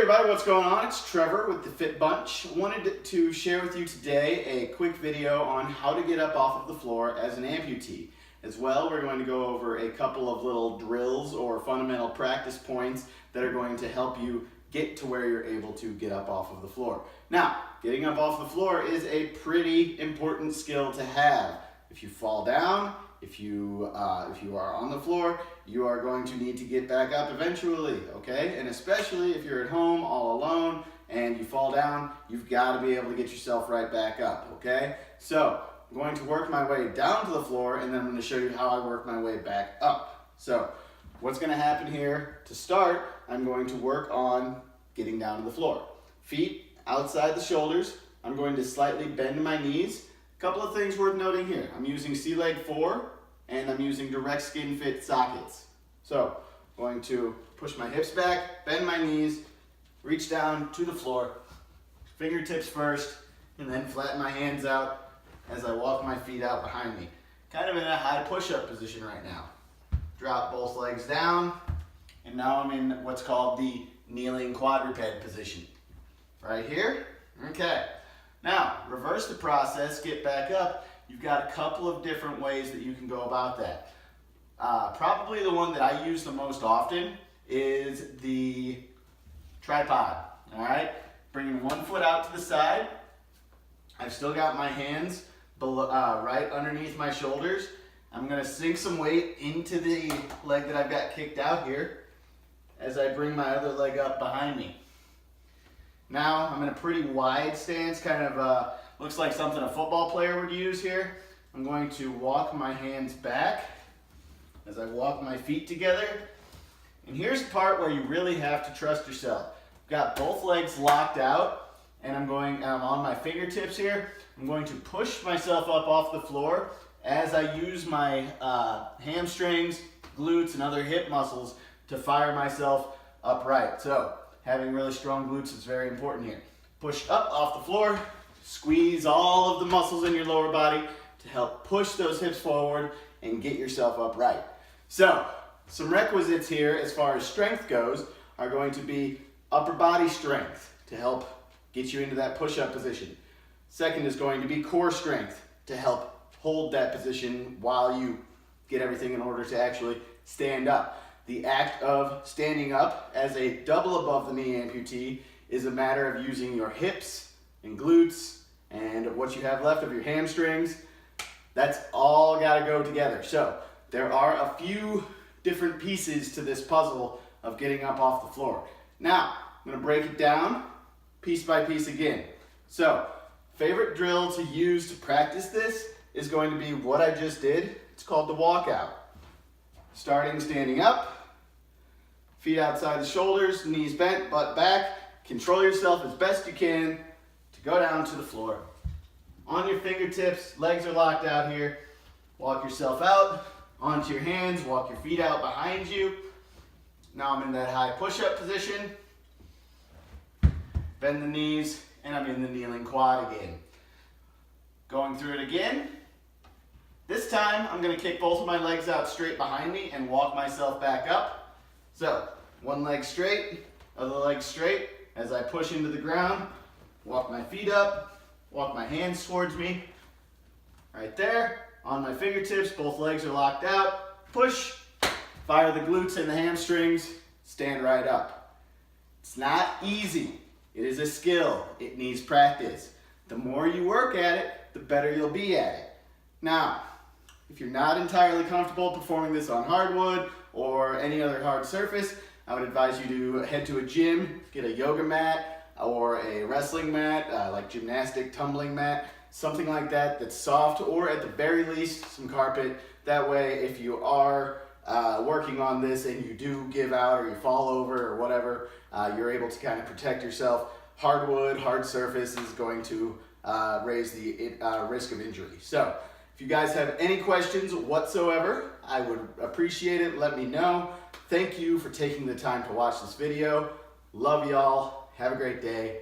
everybody, what's going on? It's Trevor with the FitBunch. I wanted to share with you today a quick video on how to get up off of the floor as an amputee. As well, we're going to go over a couple of little drills or fundamental practice points that are going to help you get to where you're able to get up off of the floor. Now, getting up off the floor is a pretty important skill to have. If you fall down, if you are on the floor, you are going to need to get back up eventually, okay? And especially if you're at home all alone and you fall down, you've got to be able to get yourself right back up, okay? So I'm going to work my way down to the floor, and then I'm going to show you how I work my way back up. So what's going to happen here to start, I'm going to work on getting down to the floor. Feet outside the shoulders. I'm going to slightly bend my knees. A couple of things worth noting here. I'm using C-Leg 4 and I'm using direct skin fit sockets. So I'm going to push my hips back, bend my knees, reach down to the floor, fingertips first, and then flatten my hands out as I walk my feet out behind me. Kind of in a high push-up position right now. Drop both legs down, and now I'm in what's called the kneeling quadruped position. Right here. Okay. Now, reverse the process, get back up. You've got a couple of different ways that you can go about that. Probably the one that I use the most often is the tripod. All right? Bringing one foot out to the side. I've still got my hands below, right underneath my shoulders. I'm going to sink some weight into the leg that I've got kicked out here as I bring my other leg up behind me. Now I'm in a pretty wide stance, kind of looks like something a football player would use here. I'm going to walk my hands back as I walk my feet together. And here's the part where you really have to trust yourself. I've got both legs locked out, and I'm on my fingertips here. I'm going to push myself up off the floor as I use my hamstrings, glutes, and other hip muscles to fire myself upright. So having really strong glutes is very important here. Push up off the floor, squeeze all of the muscles in your lower body to help push those hips forward and get yourself upright. So, some requisites here as far as strength goes are going to be upper body strength to help get you into that push-up position. Second is going to be core strength to help hold that position while you get everything in order to actually stand up. The act of standing up as a double above the knee amputee is a matter of using your hips and glutes and what you have left of your hamstrings. That's all got to go together. So there are a few different pieces to this puzzle of getting up off the floor. Now I'm going to break it down piece by piece again. So favorite drill to use to practice this is going to be what I just did. It's called the walkout. Starting standing up, feet outside the shoulders, knees bent, butt back. Control yourself as best you can to go down to the floor. On your fingertips, legs are locked out here. Walk yourself out onto your hands, walk your feet out behind you. Now I'm in that high push-up position. Bend the knees, and I'm in the kneeling quad again. Going through it again. This time, I'm going to kick both of my legs out straight behind me and walk myself back up. So, one leg straight, other leg straight. As I push into the ground, walk my feet up, walk my hands towards me. Right there, on my fingertips, both legs are locked out. Push, fire the glutes and the hamstrings, stand right up. It's not easy. It is a skill. It needs practice. The more you work at it, the better you'll be at it. Now, if you're not entirely comfortable performing this on hardwood or any other hard surface, I would advise you to head to a gym, get a yoga mat or a wrestling mat, like gymnastic tumbling mat, something like that that's soft, or at the very least some carpet. That way, if you are working on this and you do give out or you fall over or whatever, you're able to kind of protect yourself. Hardwood, hard surface is going to raise the risk of injury. So if you guys have any questions whatsoever, I would appreciate it. Let me know. Thank you for taking the time to watch this video. Love y'all. Have a great day.